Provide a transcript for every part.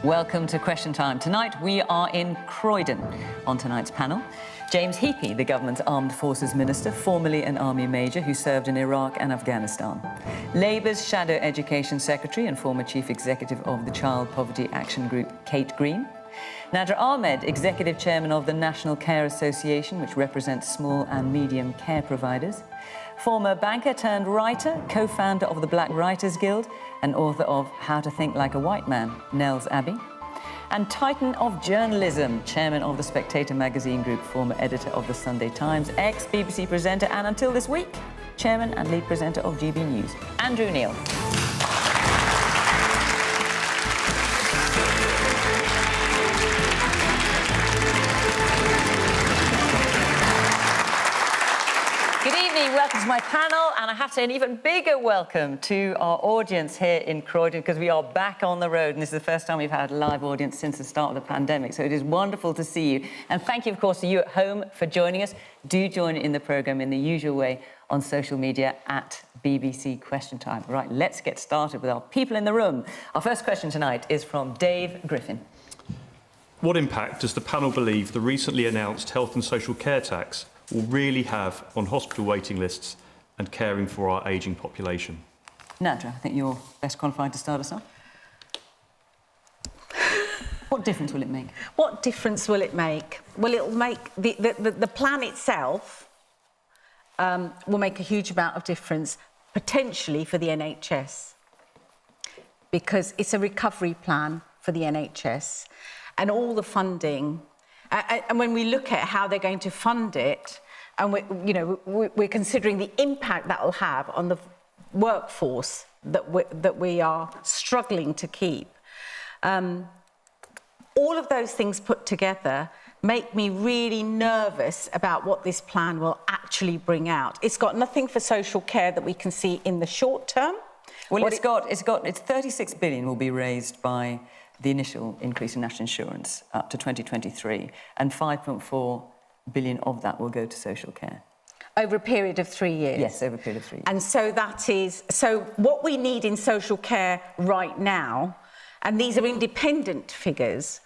Welcome to Question Time. Tonight we are in Croydon. On tonight's panel, James Heappey, the government's Armed Forces Minister, formerly an Army Major who served in Iraq and Afghanistan. Labour's Shadow Education Secretary and former Chief Executive of the Child Poverty Action Group, Kate Green. Nadra Ahmed, Executive Chairman of the National Care Association, which represents small and medium care providers. Former banker turned writer, co-founder of the Black Writers Guild, and author of How to Think Like a White Man, Nels, Abbey. And Titan of Journalism, Chairman of the Spectator Magazine Group, former editor of the Sunday Times, ex-BBC presenter, and until this week, Chairman and lead presenter of GB News, Andrew Neil. Welcome to my panel, and I have to say an even bigger welcome to our audience here in Croydon, because we are back on the road, and this is the first time we've had a live audience since the start of the pandemic, so it is wonderful to see you. And thank you, of course, to you at home for joining us. Do join in the programme in the usual way on social media at BBC Question Time. Right, let's get started with our people in the room. Our first question tonight is from Dave Griffin. What impact does the panel believe the recently announced health and social care tax will really have on hospital waiting lists and caring for our ageing population? Nadra, I think you're best qualified to start us off. What difference will it make? What difference will it make? Well, it'll make... The plan itself will make a huge amount of difference, potentially for the NHS, because it's a recovery plan for the NHS, and all the funding... And when we look at how they're going to fund it, and we're considering the impact that will have on the workforce that we are struggling to keep, all of those things put together make me really nervous about what this plan will actually bring out. It's got nothing for social care that we can see in the short term. Well, it's 36 billion will be raised by the initial increase in national insurance up to 2023, and 5.4 billion of that will go to social care. Over a period of 3 years? Yes, over a period of 3 years. And so so what we need in social care right now, and these are independent figures,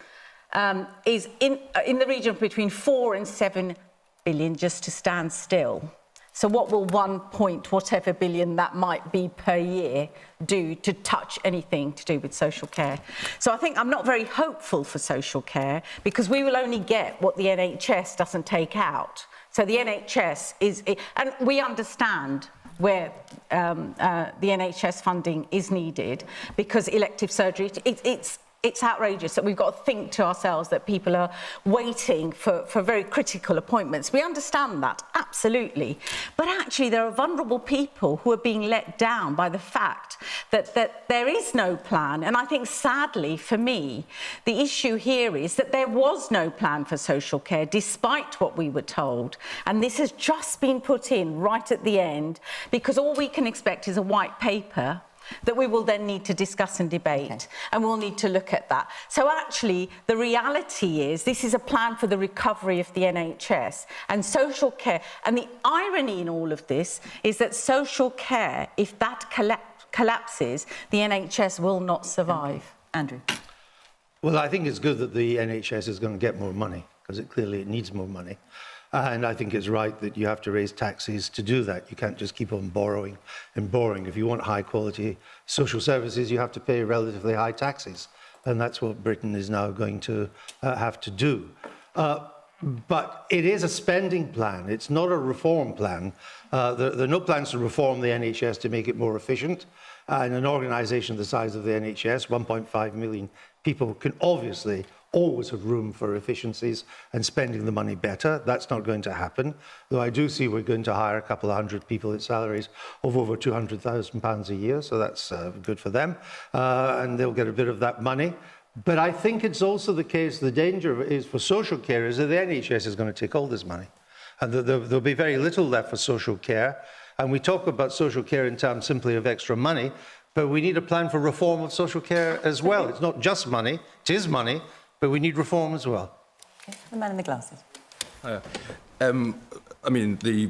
is in the region of between 4 and 7 billion just to stand still. So what will 1 point whatever billion that might be per year do to touch anything to do with social care? So I think I'm not very hopeful for social care, because we will only get what the NHS doesn't take out. So the NHS is... And we understand where the NHS funding is needed, because elective surgery, it's outrageous that we've got to think to ourselves that people are waiting for very critical appointments. We understand that, absolutely. But actually, there are vulnerable people who are being let down by the fact that there is no plan. And I think, sadly, for me, the issue here is that there was no plan for social care, despite what we were told. And this has just been put in right at the end, because all we can expect is a white paper that we will then need to discuss and debate, okay. And we'll need to look at that. So actually, the reality is this is a plan for the recovery of the NHS and social care. And the irony in all of this is that social care, if that collapses, the NHS will not survive. Okay. Andrew. Well, I think it's good that the NHS is going to get more money, because clearly it needs more money. And I think it's right that you have to raise taxes to do that. You can't just keep on borrowing and borrowing. If you want high-quality social services, you have to pay relatively high taxes. And that's what Britain is now going to have to do. But it is a spending plan. It's not a reform plan. There are no plans to reform the NHS to make it more efficient. And an organisation the size of the NHS, 1.5 million people, can obviously always have room for efficiencies and spending the money better. That's not going to happen, though I do see we're going to hire a couple of hundred people at salaries of over £200,000 a year, so that's good for them, and they'll get a bit of that money. But I think it's also the case, the danger is for social care is that the NHS is going to take all this money, and there'll be very little left for social care. And we talk about social care in terms simply of extra money, but we need a plan for reform of social care as well. It's not just money, it is money, but we need reform as well. Okay. The man in the glasses. I mean, the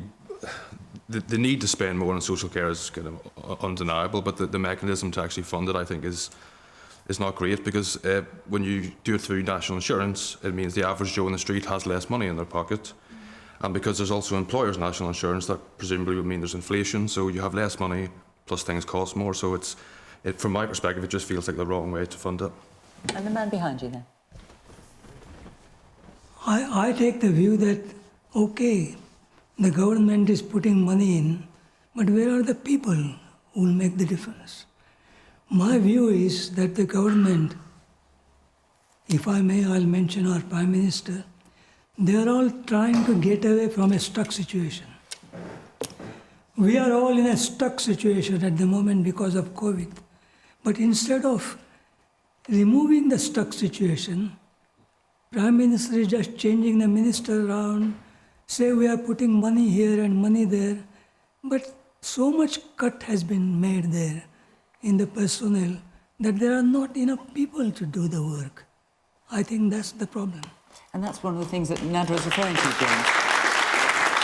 need to spend more on social care is kind of undeniable, but the mechanism to actually fund it, I think, is is not great, because when you do it through national insurance, it means the average Joe in the street has less money in their pocket. And because there's also employers' national insurance, that presumably would mean there's inflation, so you have less money, plus things cost more. So from my perspective, it just feels like the wrong way to fund it. And the man behind you then? I take the view that, okay, the government is putting money in, but where are the people who will make the difference? My view is that the government, if I may, I'll mention our Prime Minister, they are all trying to get away from a stuck situation. We are all in a stuck situation at the moment because of COVID. But instead of removing the stuck situation, Prime Minister is just changing the minister around, say we are putting money here and money there, but so much cut has been made there in the personnel that there are not enough people to do the work. I think that's the problem. And that's one of the things that Nadra is referring to, James.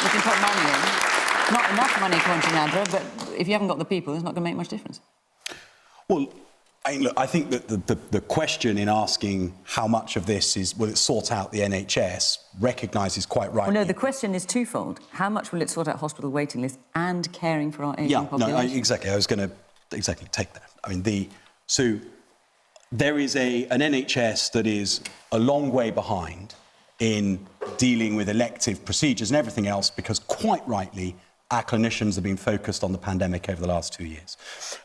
You can put money in, not enough money according to Nadra, but if you haven't got the people, it's not going to make much difference. Well, I think that the question in asking how much of this will it sort out the NHS recognises quite rightly... Well, no, the question is twofold. How much will it sort out hospital waiting lists and caring for our ageing population? No, exactly. I was going to take that. I mean, so there is an NHS that is a long way behind in dealing with elective procedures and everything else, because quite rightly, our clinicians have been focused on the pandemic over the last 2 years.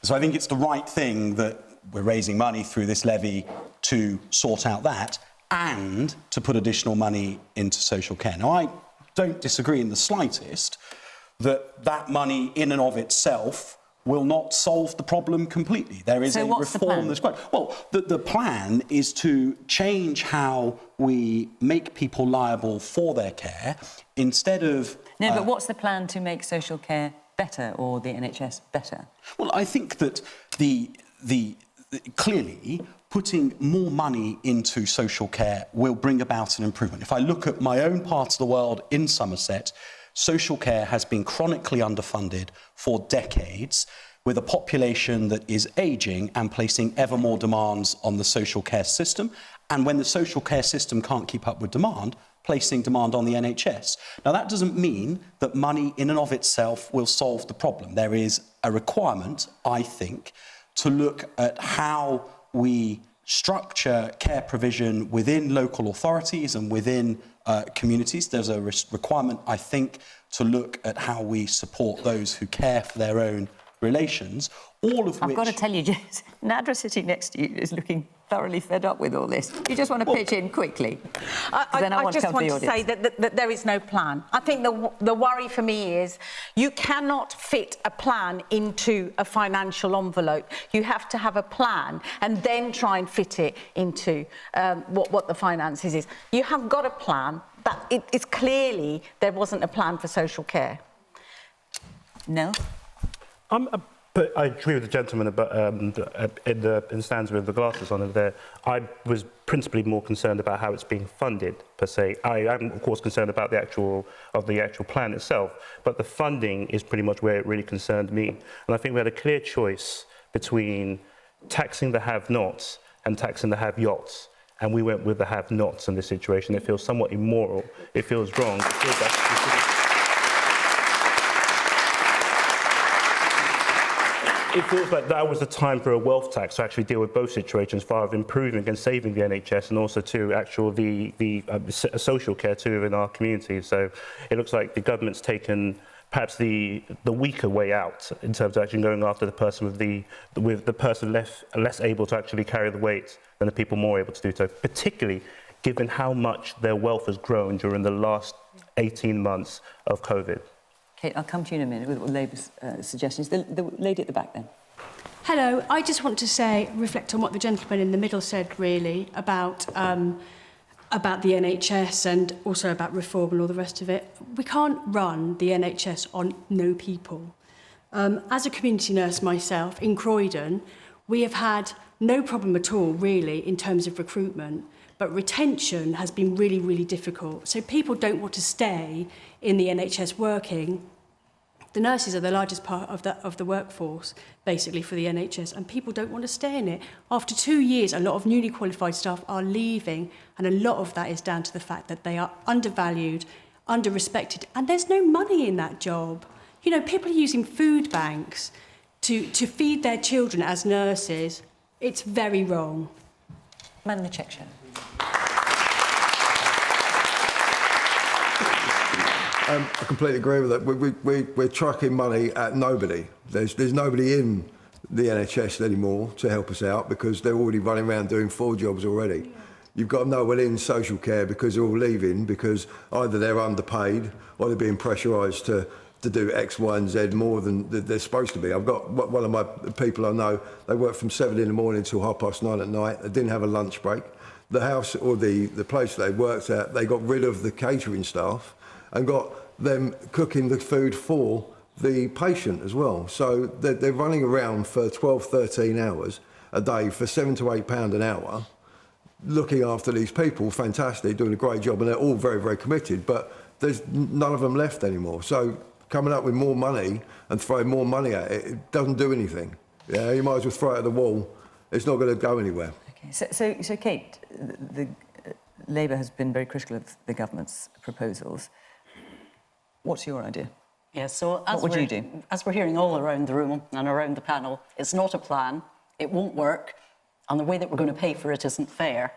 So I think it's the right thing that we're raising money through this levy to sort out that and to put additional money into social care. Now, I don't disagree in the slightest that money in and of itself will not solve the problem completely. There is a reform that's quite... Well, the plan is to change how we make people liable for their care instead of... No, but what's the plan to make social care better, or the NHS better? Well, I think that clearly putting more money into social care will bring about an improvement. If I look at my own part of the world in Somerset, social care has been chronically underfunded for decades, with a population that is ageing and placing ever more demands on the social care system. And when the social care system can't keep up with demand, placing demand on the NHS. Now, that doesn't mean that money in and of itself will solve the problem. There is a requirement, I think, to look at how we structure care provision within local authorities and within communities. There's a requirement, I think, to look at how we support those who care for their own relations, all of which... I've got to tell you, James, Nadra sitting next to you is looking thoroughly fed up with all this. You just want to pitch in quickly. I just want to say that there is no plan. I think the worry for me is you cannot fit a plan into a financial envelope. You have to have a plan and then try and fit it into what the finances is. You have got a plan, but it's clearly there wasn't a plan for social care. Nels? But I agree with the gentleman about in the stands with the glasses on it there. I was principally more concerned about how it's being funded per se. I am of course concerned about the actual plan itself, but the funding is pretty much where it really concerned me. And I think we had a clear choice between taxing the have-nots and taxing the have-yots. And we went with the have-nots in this situation. It feels somewhat immoral. It feels wrong. It feels It feels like that was the time for a wealth tax to actually deal with both situations, far of improving and saving the NHS, and also to the social care too in our community. So it looks like the government's taken perhaps the weaker way out in terms of actually going after the person with the person less able to actually carry the weight than the people more able to do so, particularly given how much their wealth has grown during the last 18 months of COVID. Kate, I'll come to you in a minute with Labour's suggestions. The lady at the back then. Hello. I just want to reflect on what the gentleman in the middle said, really, about the NHS and also about reform and all the rest of it. We can't run the NHS on no people. As a community nurse myself in Croydon, we have had no problem at all, really, in terms of recruitment. But retention has been really, really difficult. So people don't want to stay in the NHS working. The nurses are the largest part of the workforce, basically, for the NHS, and people don't want to stay in it. After 2 years, a lot of newly qualified staff are leaving, and a lot of that is down to the fact that they are undervalued, under-respected, and there's no money in that job. You know, people are using food banks to feed their children as nurses. It's very wrong. Man in the check shirt. I completely agree with that. We're trucking money at nobody. There's nobody in the NHS anymore to help us out because they're already running around doing 4 jobs already. Yeah. You've got no one in social care because they're all leaving because either they're underpaid or they're being pressurised to do X, Y and Z more than they're supposed to be. I've got one of my people I know, they work from 7 in the morning till 9:30 at night. They didn't have a lunch break. The house or the place they worked at, they got rid of the catering staff and got them cooking the food for the patient as well. So they're running around for 12, 13 hours a day for £7 to £8 an hour, looking after these people, fantastic, doing a great job, and they're all very, very committed, but there's none of them left anymore. So coming up with more money and throwing more money at it, it doesn't do anything. Yeah, you might as well throw it at the wall. It's not going to go anywhere. Okay, so Kate, the Labour has been very critical of the government's proposals. What's your idea? Yeah, so what would you do? As we're hearing all around the room and around the panel, it's not a plan, it won't work, and the way that we're going to pay for it isn't fair.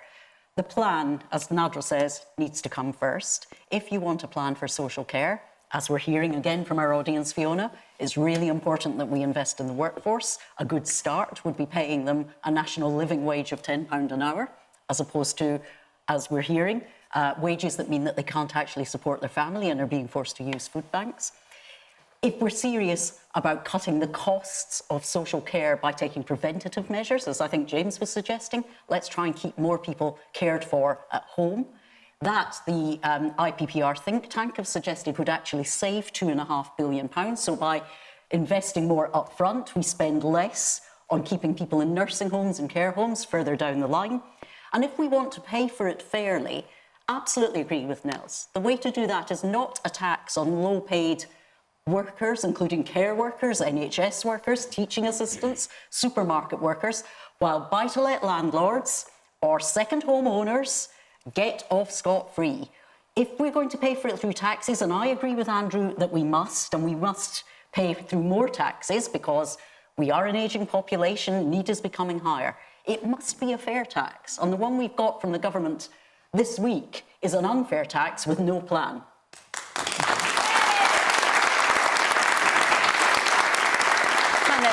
The plan, as Nadra says, needs to come first. If you want a plan for social care, as we're hearing again from our audience, Fiona, it's really important that we invest in the workforce. A good start would be paying them a national living wage of £10 an hour, as opposed to, as we're hearing, wages that mean that they can't actually support their family and are being forced to use food banks. If we're serious about cutting the costs of social care by taking preventative measures, as I think James was suggesting, let's try and keep more people cared for at home. That, the IPPR think tank have suggested, would actually save £2.5 billion. So by investing more upfront, we spend less on keeping people in nursing homes and care homes further down the line. And if we want to pay for it fairly, absolutely agree with Nels. The way to do that is not a tax on low-paid workers, including care workers, NHS workers, teaching assistants, supermarket workers, while buy-to-let landlords or second home owners get off scot-free. If we're going to pay for it through taxes, and I agree with Andrew that we must pay through more taxes because we are an ageing population, need is becoming higher. It must be a fair tax. And the one we've got from the government this week is an unfair tax with no plan.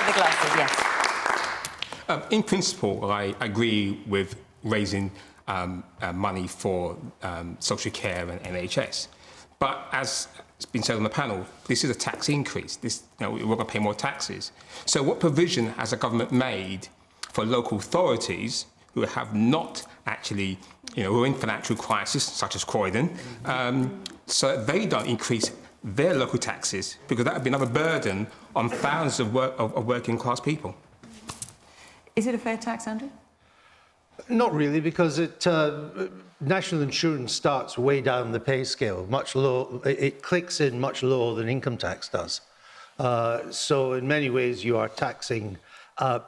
The glasses, yes. In principle, I agree with raising money for social care and NHS. But as it's been said on the panel, this is a tax increase. We're going to pay more taxes. So what provision has the government made for local authorities who have not actually, who are in financial crisis, such as Croydon, so that they don't increase their local taxes, because that would be another burden on thousands of working class people? Is it a fair tax, Andrew? Not really, because national insurance starts way down the pay scale, much low. It clicks in much lower than income tax does. So in many ways, you are taxing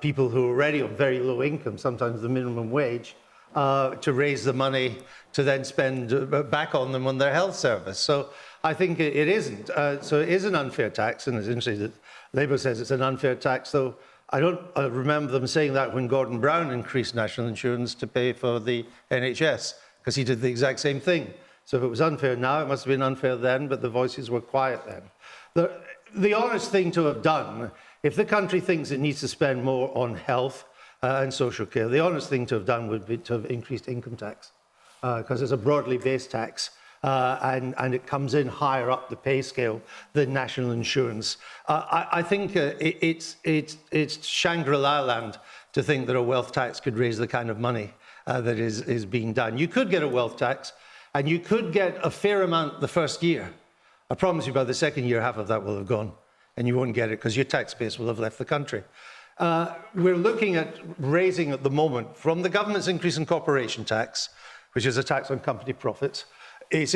people who are already on very low income, sometimes the minimum wage, to raise the money to then spend back on them on their health service. So I think it isn't. So it is an unfair tax, and it's interesting that Labour says it's an unfair tax, though I don't remember them saying that when Gordon Brown increased national insurance to pay for the NHS, because he did the exact same thing. So if it was unfair now, it must have been unfair then, but the voices were quiet then. The honest thing to have done, if the country thinks it needs to spend more on health and social care, the honest thing to have done would be to have increased income tax, because it's a broadly based tax. And it comes in higher up the pay scale than national insurance. I think it's Shangri-La land to think that a wealth tax could raise the kind of money that is being done. You could get a wealth tax, and you could get a fair amount the first year. I promise you by the second year, half of that will have gone, and you won't get it because your tax base will have left the country. We're looking at raising at the moment, from the government's increase in corporation tax, which is a tax on company profits, it's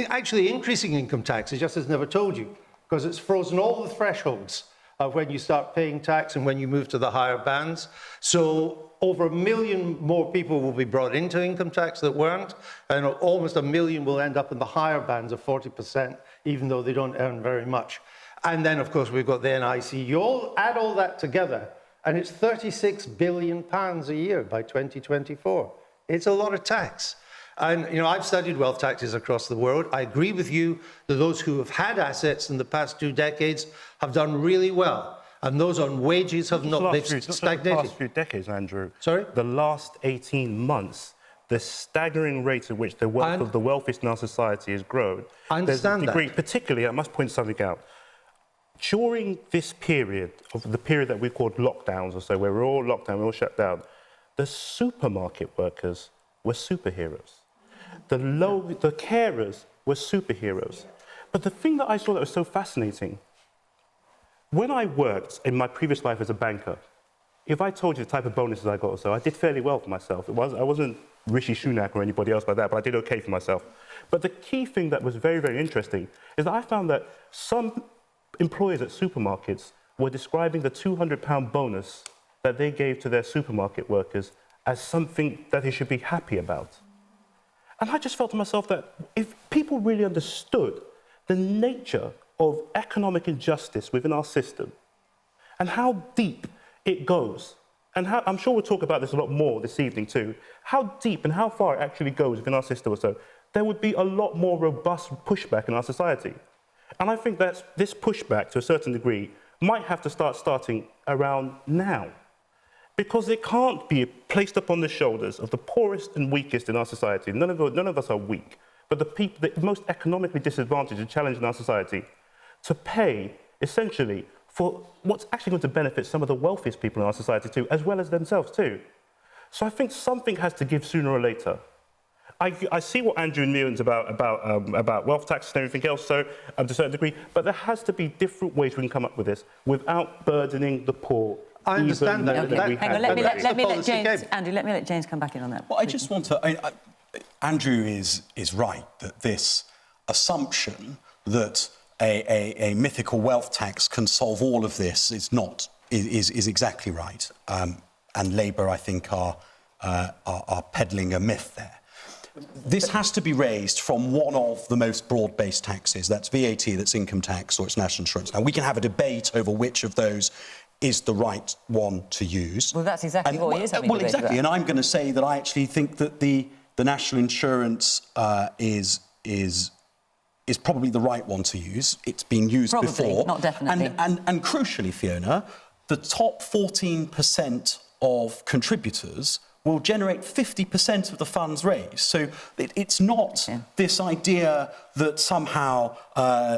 actually increasing income tax. It just has never told you. because it's frozen all the thresholds of when you start paying tax and when you move to the higher bands. So over 1 million more people will be brought into income tax that weren't, and almost 1 million will end up in the higher bands of 40%, even though they don't earn very much. And then, of course, we've got the NIC. You all add all that together, and it's £36 billion a year by 2024. It's a lot of tax. And, you know, I've studied wealth taxes across the world. I agree with you that those who have had assets in the past 2 decades have done really well. And those on wages have not, they've stagnated. The last few decades, Andrew. Sorry? The last 18 months, the staggering rate at which the wealth of the wealthiest in our society has grown. I understand that. Particularly, I must point something out. During this period, of the period that we called lockdowns or so, where we're all locked down, we're all shut down, the supermarket workers were superheroes. The carers were superheroes. But the thing that I saw that was so fascinating, when I worked in my previous life as a banker, if I told you the type of bonuses I got or so, I did fairly well for myself. I wasn't Rishi Sunak or anybody else like that, but I did okay for myself. But the key thing that was very, very interesting is that I found that some employers at supermarkets were describing the £200 bonus that they gave to their supermarket workers as something that they should be happy about. And I just felt to myself that if people really understood the nature of economic injustice within our system and how deep it goes, and how, I'm sure we'll talk about this a lot more this evening too, how deep and how far it actually goes within our system or so, there would be a lot more robust pushback in our society. And I think that this pushback, to a certain degree, might have to starting around now. Because it can't be placed upon the shoulders of the poorest and weakest in our society. None of us are weak, but the people, the most economically disadvantaged and challenged in our society, to pay, essentially, for what's actually going to benefit some of the wealthiest people in our society too, as well as themselves too. So I think something has to give sooner or later. I see what Andrew and Miriam's about wealth taxes and everything else, so to a certain degree, but there has to be different ways we can come up with this without burdening the poor. I understand that. Hang on, let me let James, Andrew, let me let James come back in on that. Well, I just want to... Andrew is right that this assumption that a mythical wealth tax can solve all of this is exactly right. And Labour, I think, are peddling a myth there. This has to be raised from one of the most broad-based taxes. That's VAT, that's income tax, or it's national insurance. Now, we can have a debate over which of those is the right one to use. Well, that's exactly what he is having a debate exactly, about. and I'm going to say that I actually think that the national insurance is probably the right one to use. It's been used before. Not definitely. And crucially, Fiona, the top 14% of contributors will generate 50% of the funds raised. So it's not this idea that somehow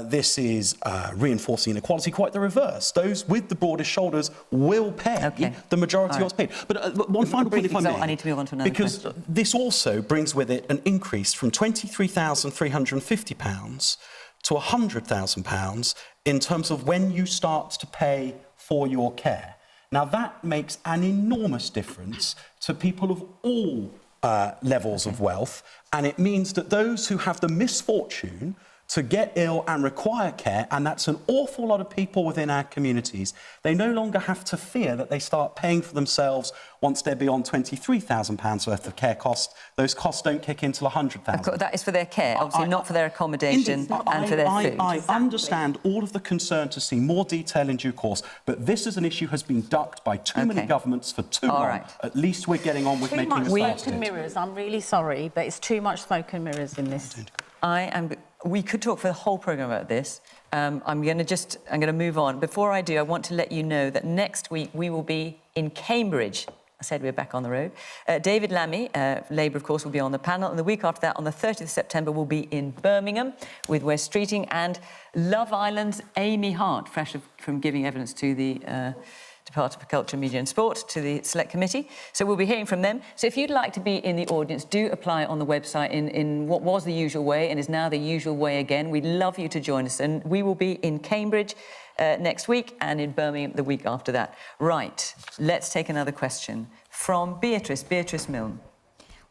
this is reinforcing inequality, quite the reverse. Those with the broadest shoulders will pay the majority of what's paid. But one final point, if I may, I need to move on to another because question. This also brings with it an increase from £23,350 to £100,000 in terms of when you start to pay for your care. Now, that makes an enormous difference to people of all levels of wealth, and it means that those who have the misfortune to get ill and require care, and that's an awful lot of people within our communities, they no longer have to fear that they start paying for themselves once they're beyond £23,000 worth of care costs. Those costs don't kick in till £100,000. That is for their care, obviously, not for their accommodation and for their food. I understand all of the concern to see more detail in due course, but this as an issue has been ducked by too many governments for too long. Right. At least we're getting on with making it smoke and mirrors. I'm really sorry, but it's too much smoke and mirrors in this. We could talk for the whole programme about this. I'm going to move on. Before I do, I want to let you know that next week we will be in Cambridge. I said we're back on the road. David Lammy, Labour, of course, will be on the panel. And the week after that, on the 30th of September, we'll be in Birmingham with Wes Streeting and Love Island's Amy Hart, fresh from giving evidence to the Department of Culture, Media and Sport, to the Select Committee. So we'll be hearing from them. So if you'd like to be in the audience, do apply on the website in what was the usual way and is now the usual way again. We'd love you to join us. And we will be in Cambridge next week and in Birmingham the week after that. Right, let's take another question from Beatrice Milne.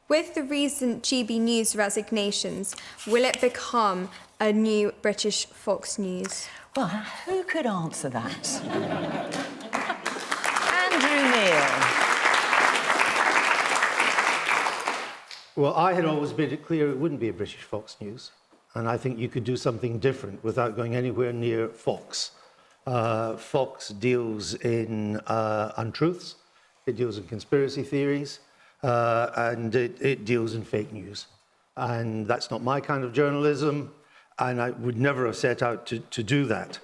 With the recent GB News resignations, will it become a new British Fox News? Well, who could answer that? Andrew Neil. Well, I had always made it clear it wouldn't be a British Fox News. And I think you could do something different without going anywhere near Fox. Fox deals in untruths, it deals in conspiracy theories, and it deals in fake news. And that's not my kind of journalism, and I would never have set out to do that.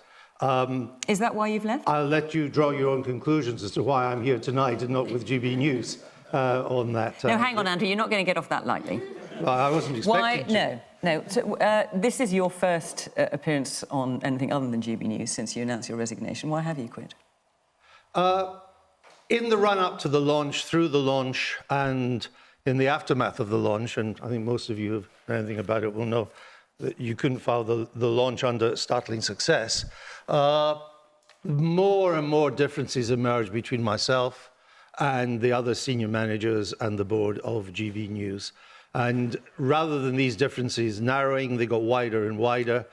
Is that why you've left? I'll let you draw your own conclusions as to why I'm here tonight and not with GB News on that. No, hang on, Andrew, you're not going to get off that lightly. Well, I wasn't expecting to. No. So, this is your first appearance on anything other than GB News since you announced your resignation. Why have you quit? In the run-up to the launch, through the launch, and in the aftermath of the launch, and I think most of you who know anything about it will know that you couldn't file the launch under startling success, more and more differences emerged between myself and the other senior managers and the board of GB News. And rather than these differences narrowing, they got wider and wider.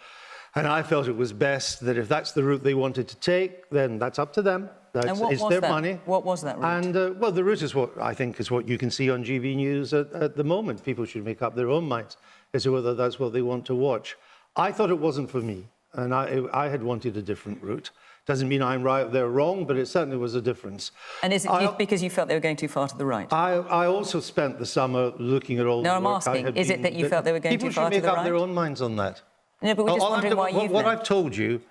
And I felt it was best that if that's the route they wanted to take, then that's up to them. It's their money. What was that route? And, well, the route is what I think is what you can see on GB News at the moment. People should make up their own minds as to whether that's what they want to watch. I thought it wasn't for me, and I had wanted a different route. Doesn't mean I'm right, they're wrong, but it certainly was a difference. And is it because you felt they were going too far to the right? I also spent the summer looking at all the work I'm asking, is it that you felt they were going too far to the right? People should make up their own minds on that. No, but we're just wondering why you've What I've told you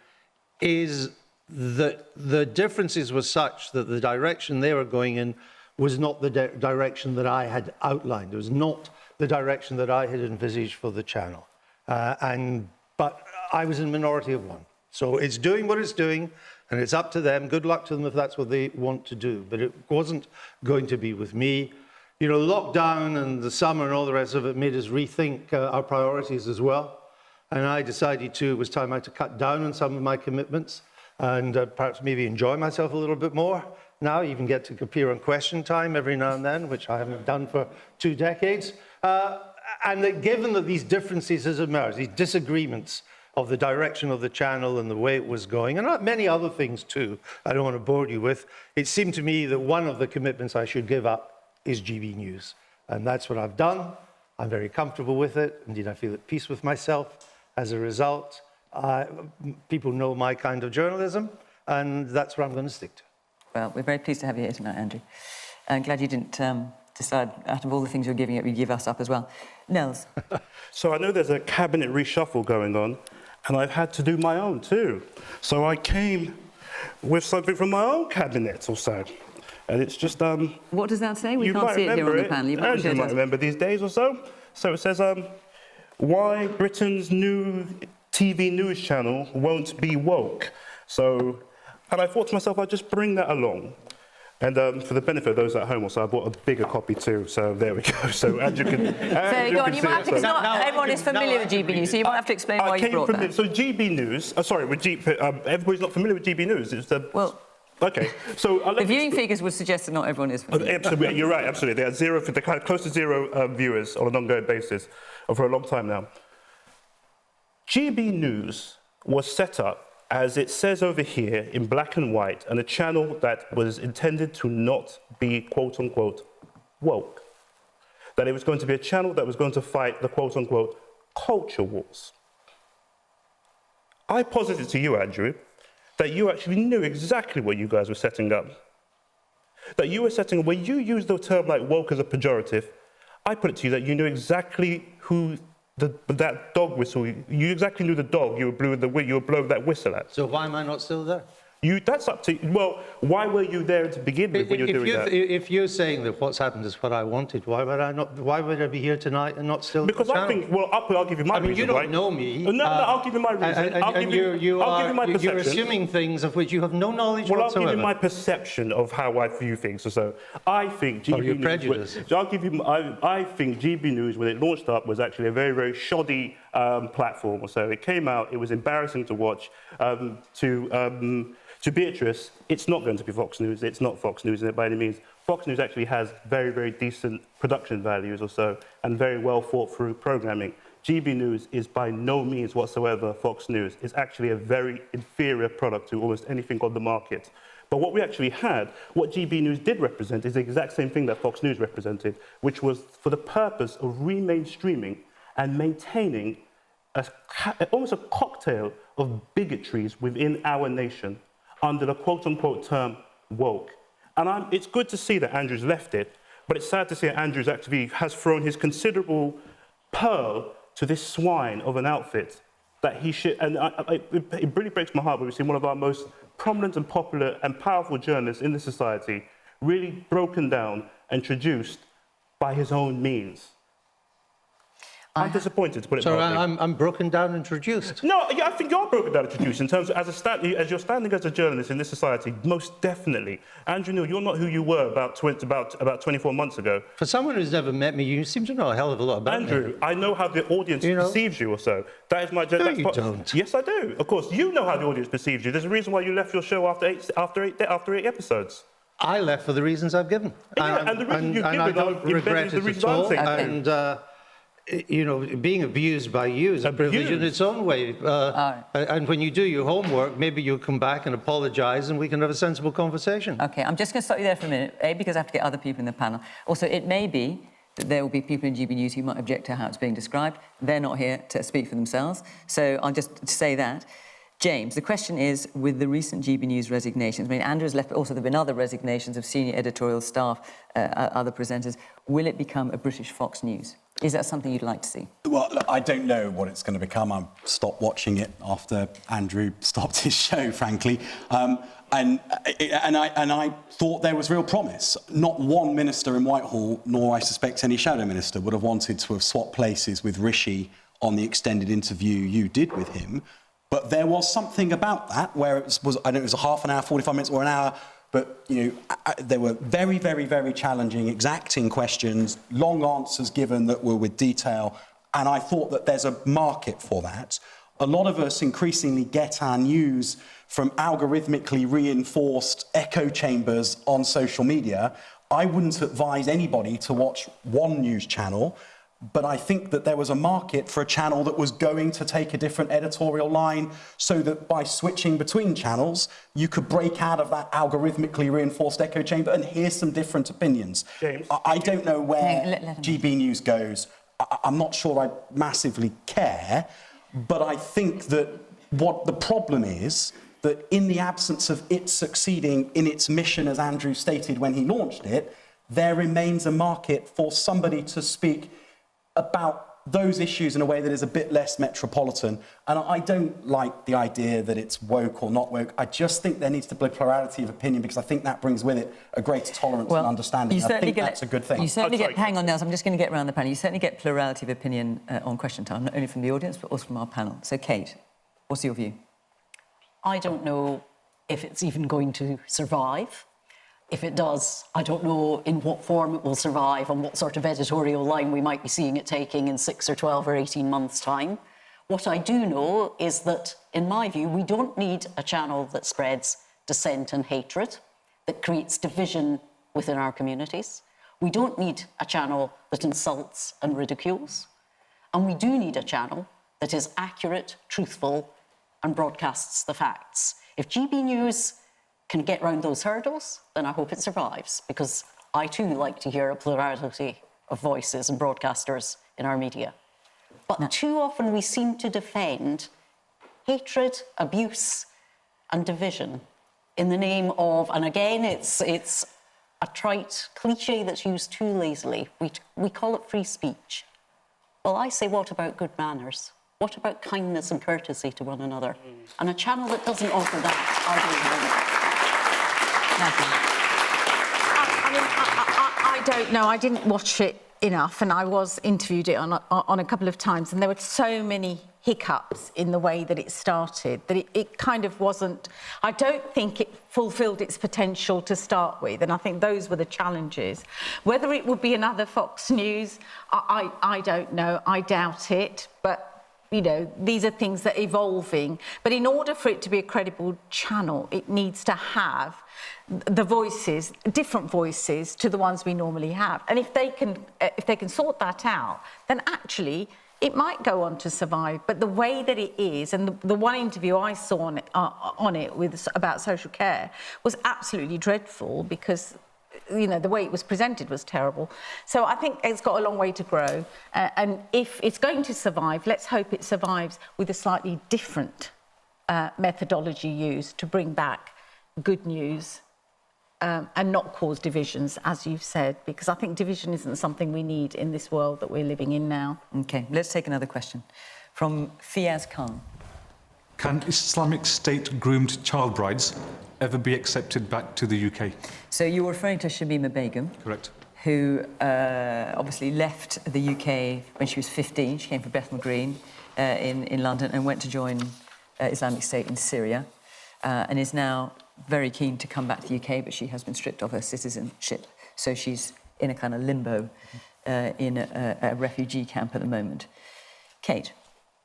is that the differences were such that the direction they were going in was not the direction that I had outlined. It was not the direction that I had envisaged for the channel. But I was in a minority of one. So it's doing what it's doing, and it's up to them. Good luck to them if that's what they want to do. But it wasn't going to be with me. You know, lockdown and the summer and all the rest of it made us rethink our priorities as well. And I decided it was time I had to cut down on some of my commitments and perhaps maybe enjoy myself a little bit more. Now, even get to appear on Question Time every now and then, which I haven't done for 2 decades. And that given that these differences has emerged, these disagreements of the direction of the channel and the way it was going, and many other things too, I don't want to bore you with, it seemed to me that one of the commitments I should give up is GB News. And that's what I've done. I'm very comfortable with it. Indeed, I feel at peace with myself as a result. People know my kind of journalism, and that's what I'm going to stick to. Well, we're very pleased to have you here tonight, Andrew. I'm glad you didn't decide, out of all the things you're giving up, you give us up as well. Nels? So I know there's a cabinet reshuffle going on, and I've had to do my own too. So I came with something from my own cabinet or so. And it's just... what does that say? We can't see it here on the panel. You might remember these days or so. So it says, why Britain's new TV news channel won't be woke. So, and I thought to myself, I'd just bring that along. And for the benefit of those at home, also, I bought a bigger copy too, so there we go. So Andrew can... So go on, you might have to... Because not everyone is familiar with GB News, so you might have to explain why you brought that. So GB News... sorry, with everybody's not familiar with GB News. It's the... Well... OK, so... the viewing figures would suggest that not everyone is familiar. Absolutely, you're right, absolutely. They're kind of close to zero viewers on an ongoing basis for a long time now. GB News was set up, as it says over here, in black and white, and a channel that was intended to not be, quote-unquote, woke. That it was going to be a channel that was going to fight the, quote-unquote, culture wars. I posited to you, Andrew, that you actually knew exactly what you guys were setting up. That you were setting up, when you used the term like woke as a pejorative, I put it to you that you knew exactly who that dog whistle, you exactly knew the dog you were blowing that whistle at. So why am I not still there? That's up to you. Well, why were you there to begin with when you're doing that? If you're saying that what's happened is what I wanted, why would I be here tonight and not still? Because I think, well, I'll give you my reason. I mean, you don't know me. No, I'll give you my reason. I'll give you my perception. You're assuming things of which you have no knowledge whatsoever. Well, I'll give you my perception of how I view things. So I think GB News... prejudice. I think GB News, when it launched up, was actually a very, very shoddy platform. So it came out, it was embarrassing to watch. To Beatrice, it's not going to be Fox News. It's not Fox News by any means. Fox News actually has very, very decent production values or so, and very well thought through programming. GB News is by no means whatsoever Fox News. It's actually a very inferior product to almost anything on the market. But what we actually had, what GB News did represent, is the exact same thing that Fox News represented, which was for the purpose of re-mainstreaming and maintaining almost a cocktail of bigotries within our nation under the quote-unquote term woke. And it's good to see that Andrew's left it, but it's sad to see that Andrew's actually has thrown his considerable pearl to this swine of an outfit that he should, and it really breaks my heart when we see one of our most prominent and popular and powerful journalists in the society really broken down and traduced by his own means. I'm disappointed, to put it mildly. So I'm broken down and traduced? No, yeah, I think you're broken down and traduced in terms of as you're standing as a journalist in this society, most definitely. Andrew Neil, you're not who you were about 24 months ago. For someone who's never met me, you seem to know a hell of a lot about me. Andrew, I know how the audience perceives you or so. That is my... No, you don't. Yes, I do. Of course, you know how the audience perceives you. There's a reason why you left your show after eight episodes. I left for the reasons I've given. Yeah, and the reasons you've given I don't regret it at all. And, you know, being abused by you is a privilege in its own way. And when you do your homework, maybe you'll come back and apologise and we can have a sensible conversation. OK, I'm just going to stop you there for a minute, A, because I have to get other people in the panel. Also, it may be that there will be people in GB News who might object to how it's being described. They're not here to speak for themselves, so I'll just say that. James, the question is, with the recent GB News resignations, I mean, Andrew has left, but also there have been other resignations of senior editorial staff, other presenters. Will it become a British Fox News? Is that something you'd like to see? Well, look, I don't know what it's going to become. I stopped watching it after Andrew stopped his show, frankly. And I thought there was real promise. Not one minister in Whitehall, nor I suspect any shadow minister, would have wanted to have swapped places with Rishi on the extended interview you did with him. But there was something about that where it was I don't know, it was a half an hour, 45 minutes or an hour, but, you know, there were very, very, very challenging, exacting questions, long answers given that were with detail, and I thought that there's a market for that. A lot of us increasingly get our news from algorithmically reinforced echo chambers on social media. I wouldn't advise anybody to watch one news channel, but I think that there was a market for a channel that was going to take a different editorial line so that by switching between channels, you could break out of that algorithmically reinforced echo chamber and hear some different opinions. James, I don't know where GB News goes. I'm not sure I massively care, but I think that what the problem is that in the absence of it succeeding in its mission, as Andrew stated when he launched it, there remains a market for somebody to speak about those issues in a way that is a bit less metropolitan. And I don't like the idea that it's woke or not woke. I just think there needs to be a plurality of opinion because I think that brings with it a greater tolerance and understanding. I think that's a good thing. You certainly get... Hang on, Nels, I'm just going to get around the panel. You certainly get plurality of opinion on Question Time, not only from the audience, but also from our panel. So, Kate, what's your view? I don't know if it's even going to survive. If it does, I don't know in what form it will survive and what sort of editorial line we might be seeing it taking in 6 or 12 or 18 months' time. What I do know is that, in my view, we don't need a channel that spreads dissent and hatred, that creates division within our communities. We don't need a channel that insults and ridicules. And we do need a channel that is accurate, truthful, and broadcasts the facts. If GB News can get round those hurdles, then I hope it survives, because I too like to hear a plurality of voices and broadcasters in our media. But too often we seem to defend hatred, abuse and division in the name of, and again it's a trite cliche that's used too lazily, we call it free speech. Well, I say, what about good manners? What about kindness and courtesy to one another? And a channel that doesn't offer that, I don't know. I didn't watch it enough, and I was interviewed it on a couple of times, and there were so many hiccups in the way that it started that it kind of wasn't... I don't think it fulfilled its potential to start with, and I think those were the challenges. Whether it would be another Fox News, I don't know. I doubt it, but... You know, these are things that are evolving. But in order for it to be a credible channel, it needs to have the voices, different voices to the ones we normally have. And if they can sort that out, then actually it might go on to survive, but the way that it is, and the one interview I saw on it with about social care was absolutely dreadful because, you know, the way it was presented was terrible. So I think it's got a long way to grow. And if it's going to survive, let's hope it survives with a slightly different methodology used to bring back good news and not cause divisions, as you've said, because I think division isn't something we need in this world that we're living in now. OK, let's take another question from Fiaz Khan. Can Islamic State-groomed child brides ever be accepted back to the UK? So you're referring to Shamima Begum. Correct. Who obviously left the UK when she was 15. She came from Bethnal Green in London and went to join Islamic State in Syria and is now very keen to come back to the UK, but she has been stripped of her citizenship. So she's in a kind of limbo in a refugee camp at the moment. Kate,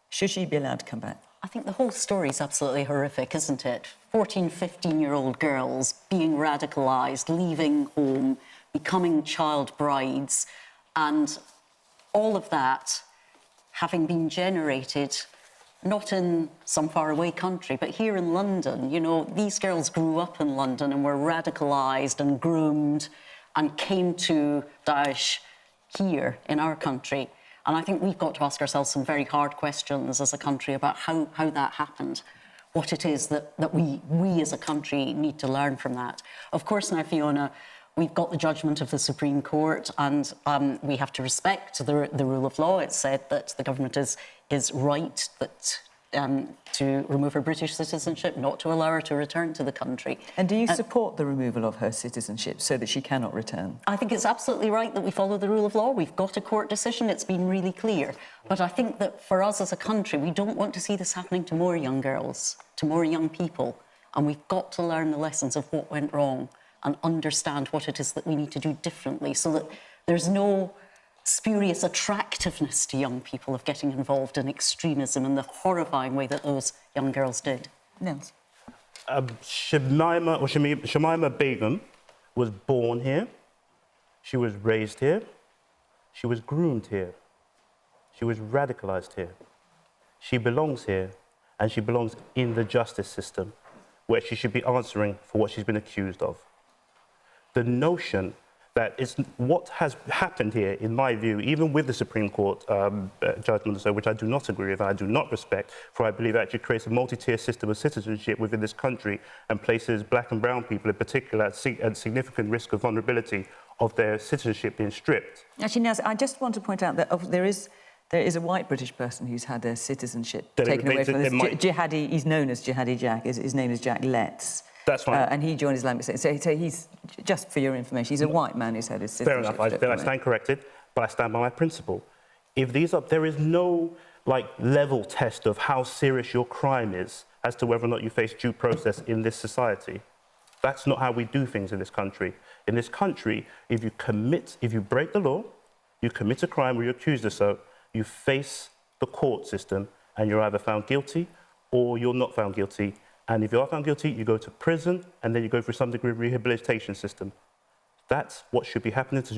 should she be allowed to come back? I think the whole story is absolutely horrific, isn't it? 14, 15-year-old girls being radicalised, leaving home, becoming child brides, and all of that having been generated not in some faraway country, but here in London. You know, these girls grew up in London and were radicalised and groomed and came to Daesh here in our country. And I think we've got to ask ourselves some very hard questions as a country about how that happened, what it is that we as a country need to learn from that. Of course, now, Fiona, we've got the judgment of the Supreme Court, and we have to respect the rule of law. It's said that the government is right that to remove her British citizenship, not to allow her to return to the country. And do you support the removal of her citizenship so that she cannot return? I think it's absolutely right that we follow the rule of law. We've got a court decision. It's been really clear. But I think that for us as a country, we don't want to see this happening to more young girls, to more young people. And we've got to learn the lessons of what went wrong and understand what it is that we need to do differently so that there's no spurious attractiveness to young people of getting involved in extremism in the horrifying way that those young girls did. Nels? Shamima Begum was born here, she was raised here, she was groomed here, she was radicalised here. She belongs here, and she belongs in the justice system, where she should be answering for what she's been accused of. The notion that is what has happened here, in my view, even with the Supreme Court judgment, so, which I do not agree with and I do not respect, for I believe it actually creates a multi-tier system of citizenship within this country and places black and brown people in particular at significant risk of vulnerability of their citizenship being stripped. Actually, Nels, I just want to point out that there is a white British person who's had their citizenship taken away from this. Jihadi, he's known as Jihadi Jack. His name is Jack Letts. That's right. And he joined Islamic State. So he's, just for your information, he's a white man who's had his citizenship. Fair enough. I stand corrected, but I stand by my principle. If these are, there is no level test of how serious your crime is as to whether or not you face due process in this society. That's not how we do things in this country. In this country, if you break the law, you commit a crime or you're accused of so, you face the court system and you're either found guilty or you're not found guilty. And if you are found guilty, you go to prison, and then you go through some degree of rehabilitation system. That's what should be happening to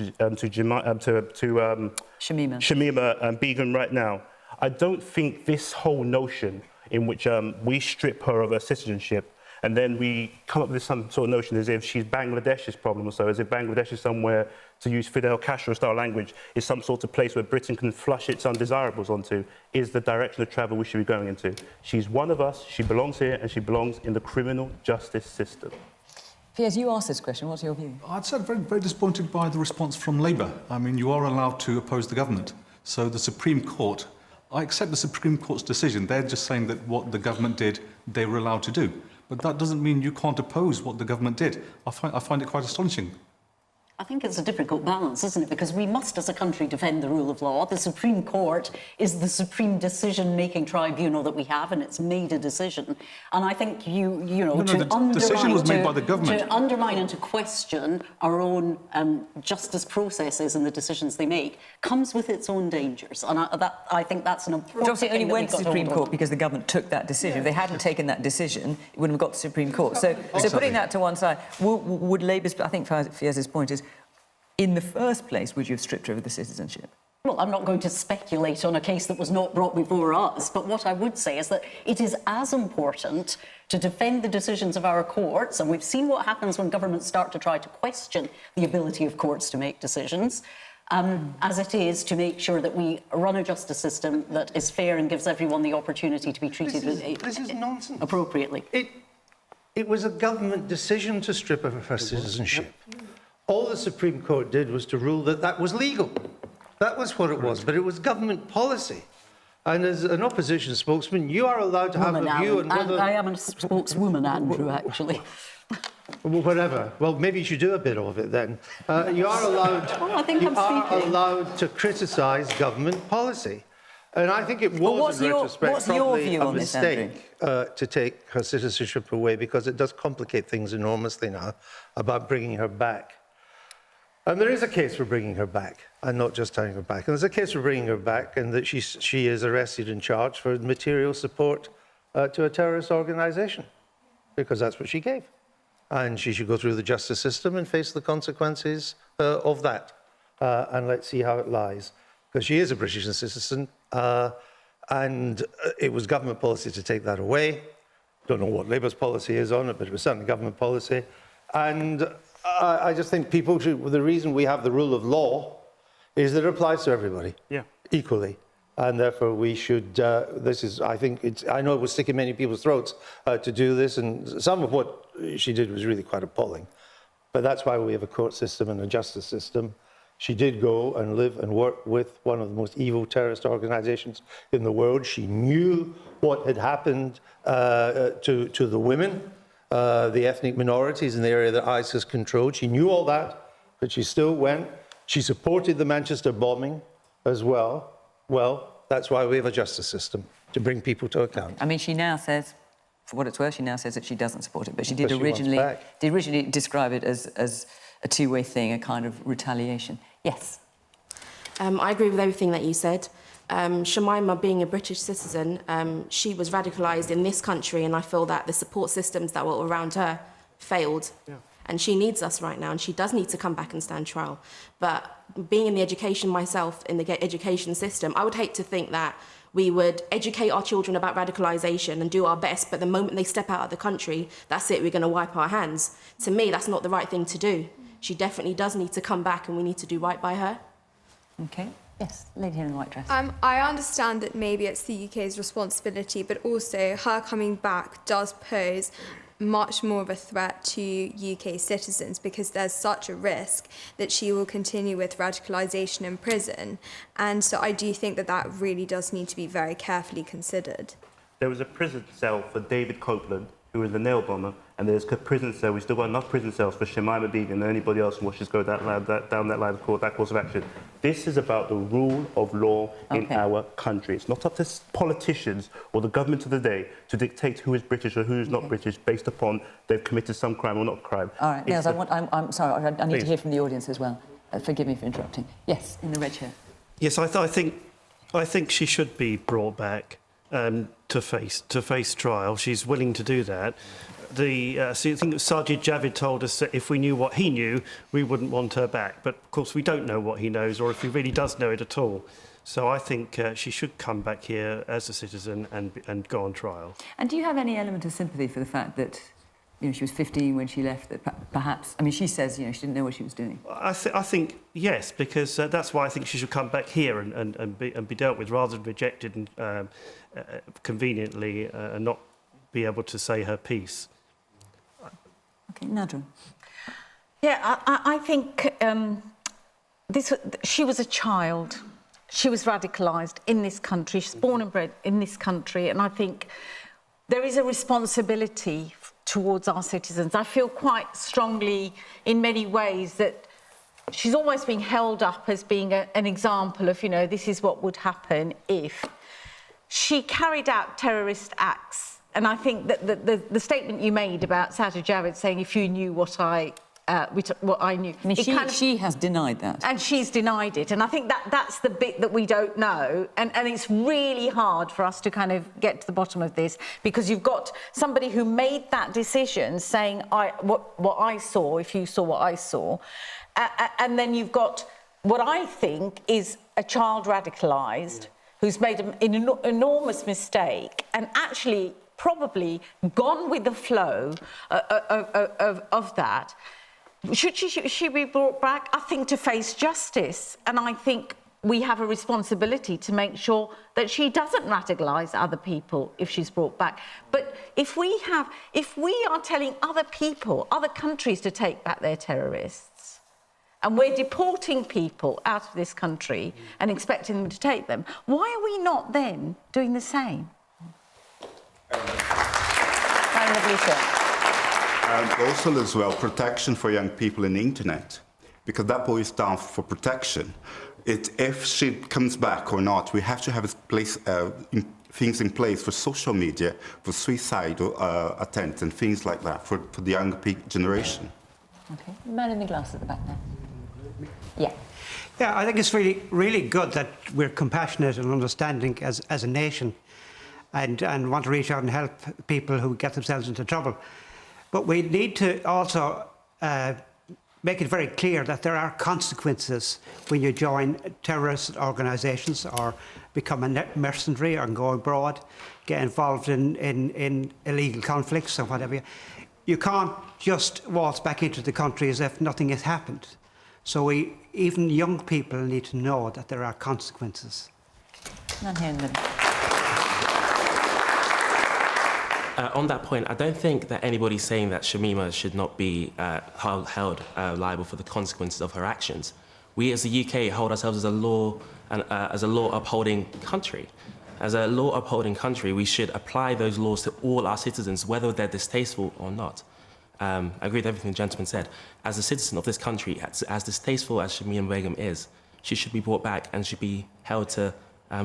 Shamima Begum right now. I don't think this whole notion in which we strip her of her citizenship and then we come up with some sort of notion as if she's Bangladesh's problem or so, as if Bangladesh is somewhere, to use Fidel Castro-style language, is some sort of place where Britain can flush its undesirables onto, is the direction of travel we should be going into. She's one of us, she belongs here, and she belongs in the criminal justice system. Fiaz, you asked this question. What's your view? I'd say very, very disappointed by the response from Labour. I mean, you are allowed to oppose the government. So the Supreme Court, I accept the Supreme Court's decision. They're just saying that what the government did, they were allowed to do. But that doesn't mean you can't oppose what the government did. I find it quite astonishing. I think it's a difficult balance, isn't it? Because we must, as a country, defend the rule of law. The Supreme Court is the supreme decision-making tribunal that we have, and it's made a decision. And I think the decision was made by the government. To undermine and to question our own justice processes and the decisions they make comes with its own dangers. And I think that's an important thing. Obviously, it only went to the Supreme Court because the government took that decision. If they hadn't taken that decision, it wouldn't have got to the Supreme Court. So putting that to one side, would Labour's, I think Fiaz's point is, in the first place, would you have stripped her of the citizenship? Well, I'm not going to speculate on a case that was not brought before us, but what I would say is that it is as important to defend the decisions of our courts, and we've seen what happens when governments start to try to question the ability of courts to make decisions, as it is to make sure that we run a justice system that is fair and gives everyone the opportunity to be treated this is nonsense. Appropriately. It was a government decision to strip her of her citizenship. All the Supreme Court did was to rule that that was legal. That was what it was, but it was government policy. And as an opposition spokesman, you are allowed to have a view on whether... I am a spokeswoman, Andrew, actually. Whatever. Well, maybe you should do a bit of it then. You are allowed... allowed to criticise government policy. And I think it was, in retrospect, probably a mistake to take her citizenship away, because it does complicate things enormously now about bringing her back. And there is a case for bringing her back, and not just taking her back. And there's a case for bringing her back, and that she is arrested and charged for material support to a terrorist organisation, because that's what she gave. And she should go through the justice system and face the consequences of that. And let's see how it lies. Because she is a British citizen, and it was government policy to take that away. Don't know what Labour's policy is on it, but it was certainly government policy. And I just think people should... The reason we have the rule of law is that it applies to everybody equally. And therefore we should... I know it was sticking many people's throats to do this, and some of what she did was really quite appalling. But that's why we have a court system and a justice system. She did go and live and work with one of the most evil terrorist organisations in the world. She knew what had happened to the women, the ethnic minorities in the area that ISIS controlled. She knew all that, but she still went. She supported the Manchester bombing as well. Well, that's why we have a justice system, to bring people to account. I mean, she now says, for what it's worth, she now says that she doesn't support it, but she did originally describe it as a two-way thing, a kind of retaliation. Yes. I agree with everything that you said. Shamima, being a British citizen, she was radicalised in this country, and I feel that the support systems that were around her failed. Yeah. And she needs us right now, and she does need to come back and stand trial. But being in the education myself, in the education system, I would hate to think that we would educate our children about radicalisation and do our best, but the moment they step out of the country, that's it, we're going to wipe our hands. To me, that's not the right thing to do. She definitely does need to come back, and we need to do right by her. OK. Yes, lady here in the white dress. I understand that maybe it's the UK's responsibility, but also her coming back does pose much more of a threat to UK citizens, because there's such a risk that she will continue with radicalisation in prison. And so I do think that that really does need to be very carefully considered. There was a prison cell for David Copeland, who was the nail bomber, and there's a prison cell. We still got enough prison cells for Shamima Begum and anybody else who wants to go down that line of court, that course of action. This is about the rule of law in our country. It's not up to politicians or the government of the day to dictate who is British or who is not British based upon they've committed some crime or not crime. All right, Nels, I'm sorry, I need to hear from the audience as well. Forgive me for interrupting. Yes, in the red chair. Yes, I think she should be brought back to face trial. She's willing to do that. So I think Sajid Javid told us that if we knew what he knew, we wouldn't want her back. But of course, we don't know what he knows, or if he really does know it at all. So I think she should come back here as a citizen and go on trial. And do you have any element of sympathy for the fact that, you know, she was 15 when she left? That perhaps, I mean, she says, you know, she didn't know what she was doing. I think yes, because that's why I think she should come back here and be dealt with, rather than rejected and conveniently and not be able to say her piece. OK, Nadra. Yeah, I think she was a child. She was radicalised in this country. She's born and bred in this country, and I think there is a responsibility towards our citizens. I feel quite strongly in many ways that she's almost being held up as being an example of, you know, this is what would happen if she carried out terrorist acts. And I think that the statement you made about Sajid Javid saying, if you knew what I knew... I mean, she has denied that. And she's denied it. And I think that's the bit that we don't know. And it's really hard for us to kind of get to the bottom of this, because you've got somebody who made that decision saying, what I saw, if you saw what I saw. And then you've got what I think is a child radicalised who's made an enormous mistake and actually probably gone with the flow of that, should she be brought back? I think to face justice, and I think we have a responsibility to make sure that she doesn't radicalise other people if she's brought back. But if we are telling other people, other countries to take back their terrorists, and we're deporting people out of this country and expecting them to take them, why are we not then doing the same? Also as well, protection for young people in the internet, because that boils down for protection. If she comes back or not, we have to have things in place for social media, for suicidal attempts and things like that for the young generation. Okay, man in the glass at the back there. Yeah. Yeah, I think it's really good that we're compassionate and understanding as a nation, and want to reach out and help people who get themselves into trouble. But we need to also make it very clear that there are consequences when you join terrorist organisations or become a mercenary or go abroad, get involved in illegal conflicts or whatever. You can't just waltz back into the country as if nothing has happened. So even young people need to know that there are consequences. Not here in the middle. On that point, I don't think that anybody's saying that Shamima should not be held liable for the consequences of her actions. We, as the UK, hold ourselves as a law-upholding country. As a law-upholding country, we should apply those laws to all our citizens, whether they're distasteful or not. I agree with everything the gentleman said. As a citizen of this country, as distasteful as Shamima Begum is, she should be brought back and should be held to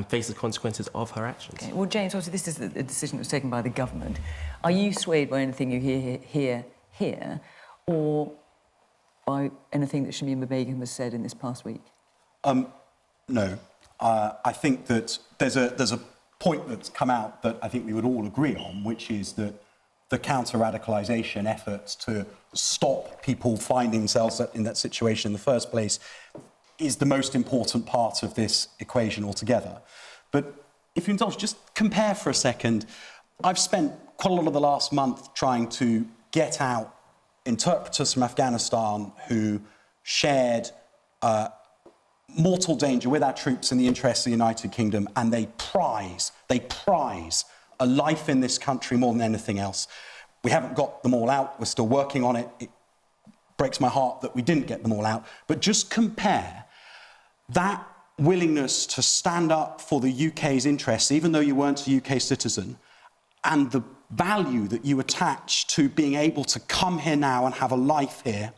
face the consequences of her actions. Okay. Well, James, obviously this is a decision that was taken by the government. Are you swayed by anything you hear here, or by anything that Shamima Begum has said in this past week? No. I think that there's a point that's come out that I think we would all agree on, which is that the counter-radicalisation efforts to stop people finding themselves in that situation in the first place is the most important part of this equation altogether. But if you indulge, just compare for a second. I've spent quite a lot of the last month trying to get out interpreters from Afghanistan who shared mortal danger with our troops in the interests of the United Kingdom, and they prize a life in this country more than anything else. We haven't got them all out. We're still working on it. It breaks my heart that we didn't get them all out. But just compare that willingness to stand up for the UK's interests, even though you weren't a UK citizen, and the value that you attach to being able to come here now and have a life here,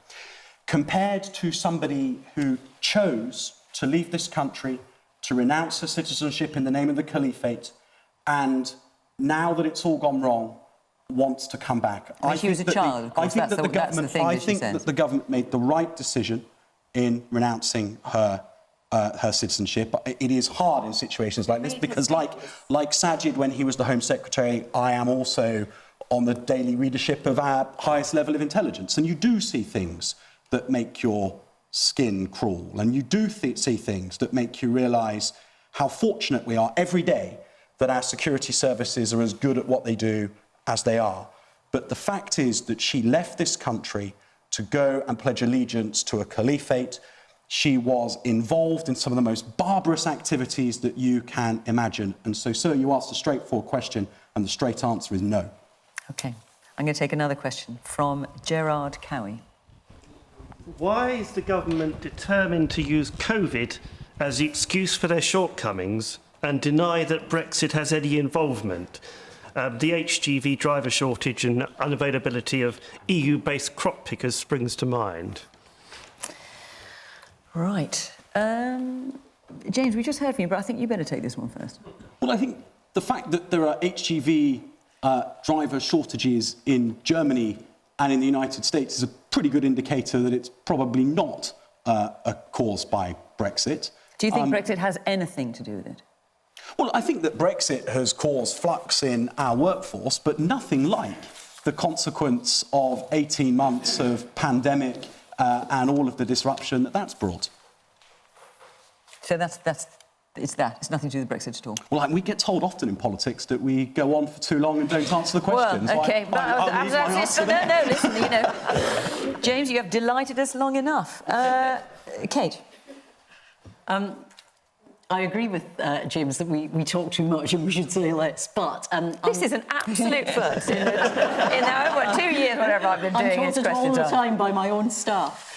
compared to somebody who chose to leave this country, to renounce her citizenship in the name of the caliphate, and now that it's all gone wrong, wants to come back. When she was a child, of course, that's the thing that the government made the right decision in renouncing her citizenship. It is hard in situations like this because, like Sajid when he was the Home Secretary, I am also on the daily readership of our highest level of intelligence, and you do see things that make your skin crawl, and you do see things that make you realise how fortunate we are every day that our security services are as good at what they do as they are. But the fact is that she left this country to go and pledge allegiance to a caliphate. She was involved in some of the most barbarous activities that you can imagine. And so, sir, you asked a straightforward question, and the straight answer is no. OK. I'm going to take another question from Gerard Cowie. Why is the government determined to use COVID as the excuse for their shortcomings and deny that Brexit has any involvement? The HGV driver shortage and unavailability of EU-based crop pickers springs to mind. Right. James, we just heard from you, but I think you better take this one first. Well, I think the fact that there are HGV driver shortages in Germany and in the United States is a pretty good indicator that it's probably not caused by Brexit. Do you think Brexit has anything to do with it? Well, I think that Brexit has caused flux in our workforce, but nothing like the consequence of 18 months of pandemic and all of the disruption that that's brought. So it's nothing to do with Brexit at all. Well, we get told often in politics that we go on for too long and don't answer the questions. Well, OK, no, listen, you know. James, you have delighted us long enough. Kate? I agree with James that we talk too much and we should say less, but... this is an absolute first in the 2 years, whatever I've been doing. I'm told all the time by my own staff.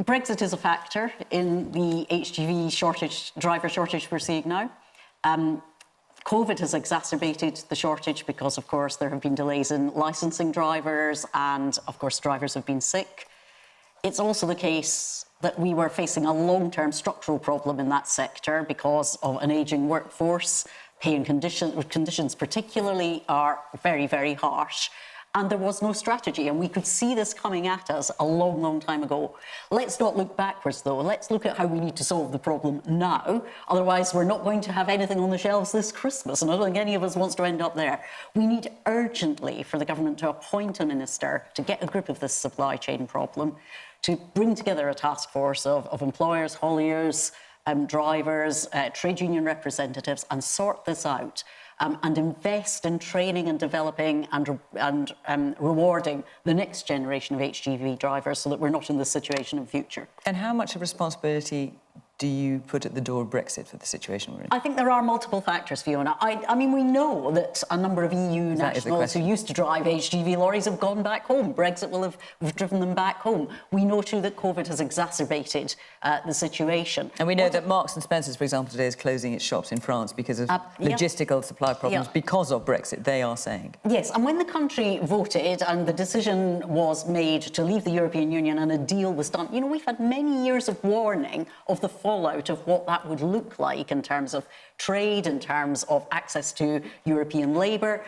Brexit is a factor in the HGV driver shortage we're seeing now. COVID has exacerbated the shortage because, of course, there have been delays in licensing drivers and, of course, drivers have been sick. It's also the case that we were facing a long-term structural problem in that sector because of an ageing workforce. Pay and conditions particularly are very, very harsh. And there was no strategy, and we could see this coming at us a long, long time ago. Let's not look backwards, though. Let's look at how we need to solve the problem now. Otherwise, we're not going to have anything on the shelves this Christmas, and I don't think any of us wants to end up there. We need urgently for the government to appoint a minister to get a grip of this supply chain problem, to bring together a task force of employers, hauliers, drivers, trade union representatives, and sort this out. And invest in training and developing and rewarding the next generation of HGV drivers so that we're not in this situation in future. And how much of responsibility do you put at the door of Brexit for the situation we're in? I think there are multiple factors, Fiona. I mean, we know that a number of EU nationals who used to drive HGV lorries have gone back home. Brexit will have driven them back home. We know, too, that COVID has exacerbated the situation. And we know that Marks and Spencer's, for example, today is closing its shops in France because of logistical supply problems because of Brexit, they are saying. Yes, and when the country voted and the decision was made to leave the European Union and a deal was done, you know, we've had many years of warning of the fallout of what that would look like in terms of trade, in terms of access to European labour,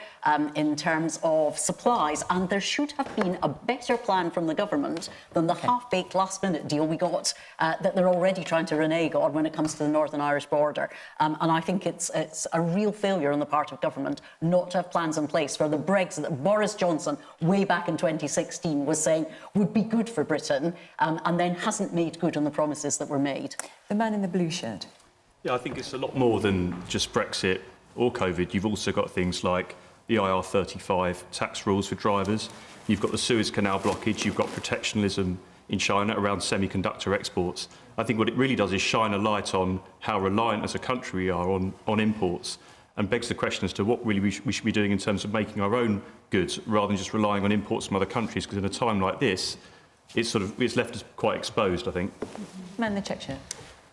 in terms of supplies. And there should have been a better plan from the government than the half-baked last-minute deal we got that they're already trying to renege on when it comes to the Northern Irish border. And I think it's a real failure on the part of government not to have plans in place for the Brexit that Boris Johnson, way back in 2016, was saying would be good for Britain and then hasn't made good on the promises that were made. The man in the blue shirt. Yeah, I think it's a lot more than just Brexit or COVID. You've also got things like the IR35 tax rules for drivers. You've got the Suez Canal blockage. You've got protectionism in China around semiconductor exports. I think what it really does is shine a light on how reliant as a country we are on imports and begs the question as to what really we should be doing in terms of making our own goods rather than just relying on imports from other countries, because in a time like this, it's left us quite exposed, I think. Man in the check shirt.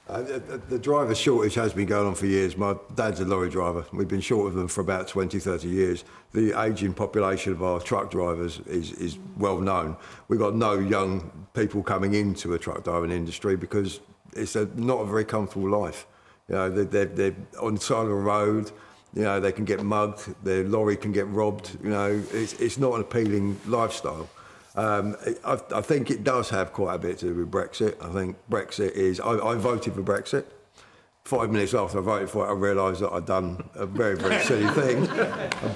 The driver shortage has been going on for years. My dad's a lorry driver. We've been short of them for about 20, 30 years. The ageing population of our truck drivers is well known. We've got no young people coming into a truck driving industry because it's not a very comfortable life. You know, they're on the side of the road. You know, they can get mugged. Their lorry can get robbed. You know, it's not an appealing lifestyle. I think it does have quite a bit to do with Brexit. I think Brexit is... I voted for Brexit. 5 minutes after I voted for it, I realised that I'd done a very, very silly thing.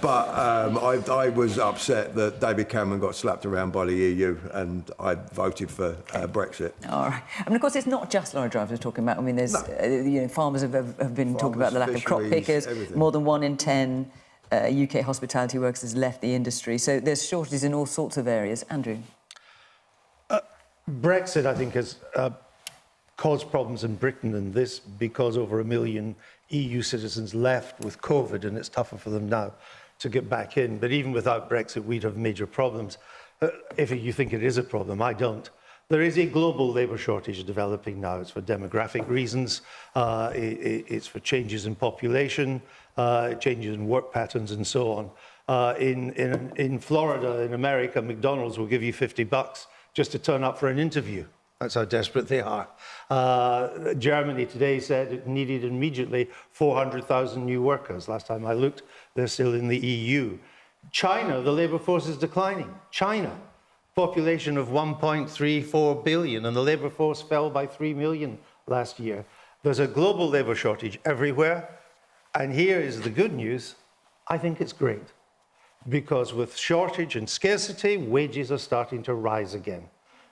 But I was upset that David Cameron got slapped around by the EU, and I voted for Brexit. All right. I mean, of course, it's not just lorry drivers we're talking about. I mean, there's you know, farmers have been talking about the lack of crop pickers. Everything. More than 1 in 10 UK hospitality workers has left the industry. So there's shortages in all sorts of areas. Andrew? Brexit, I think, has caused problems in Britain, and this because over 1 million EU citizens left with COVID, and it's tougher for them now to get back in. But even without Brexit, we'd have major problems. If you think it is a problem, I don't. There is a global labour shortage developing now. It's for demographic reasons. It's for changes in population, changes in work patterns, and so on. In Florida, in America, McDonald's will give you $50 just to turn up for an interview. That's how desperate they are. Germany today said it needed immediately 400,000 new workers. Last time I looked, they're still in the EU. China, the labour force is declining. China, population of 1.34 billion, and the labour force fell by 3 million last year. There's a global labour shortage everywhere, and here is the good news. I think it's great, because with shortage and scarcity, wages are starting to rise again.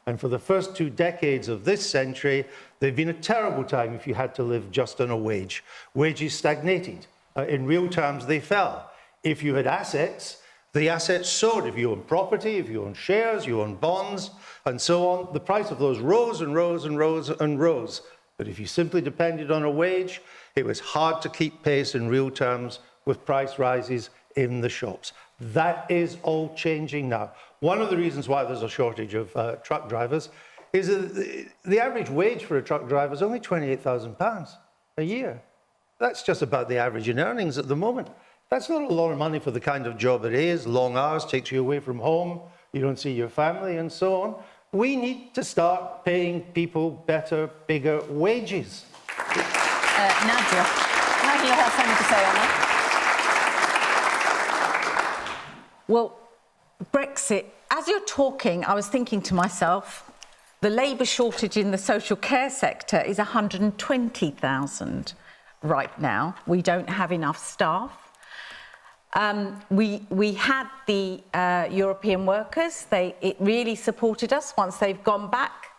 And for the first 2 decades of this century, they've been a terrible time if you had to live just on a wage. Wages stagnated. In real terms, they fell. If you had assets, the assets soared. If you own property, if you own shares, you own bonds, and so on, the price of those rose and rose and rose and rose. But if you simply depended on a wage, it was hard to keep pace in real terms with price rises in the shops. That is all changing now. One of the reasons why there's a shortage of truck drivers is that the average wage for a truck driver is only £28,000 a year. That's just about the average in earnings at the moment. That's not a lot of money for the kind of job it is. Long hours, takes you away from home, you don't see your family and so on. We need to start paying people better, bigger wages. Nadra, how do you have something to say on that? Well, Brexit, as you're talking, I was thinking to myself, the labour shortage in the social care sector is 120,000 right now. We don't have enough staff. We had the European workers. It really supported us. Once they've gone back,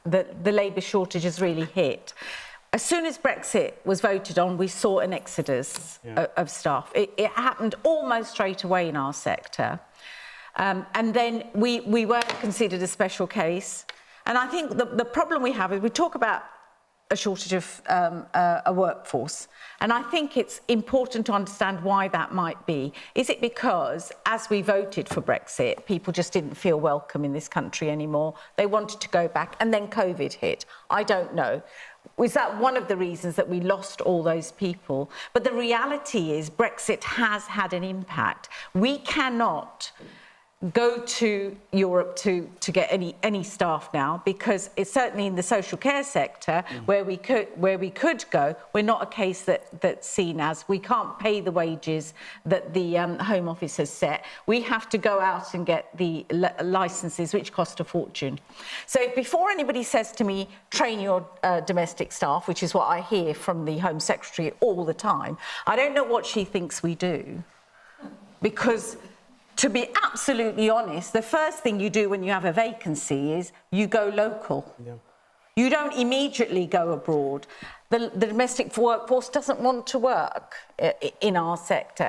the labour shortage has really hit. As soon as Brexit was voted on, we saw an exodus of staff. It happened almost straight away in our sector. And then we were considered a special case. And I think the problem we have is we talk about a shortage of a workforce. And I think it's important to understand why that might be. Is it because, as we voted for Brexit, people just didn't feel welcome in this country anymore? They wanted to go back, and then COVID hit. I don't know. Was that one of the reasons that we lost all those people? But the reality is Brexit has had an impact. We cannot go to Europe to get any staff now, because it's certainly in the social care sector where we could go. We're not a case that's seen as we can't pay the wages that the Home Office has set. We have to go out and get the licenses, which cost a fortune. So before anybody says to me, train your domestic staff, which is what I hear from the Home Secretary all the time, I don't know what she thinks we do, because to be absolutely honest, the first thing you do when you have a vacancy is you go local. Yeah. You don't immediately go abroad. The domestic workforce doesn't want to work in our sector.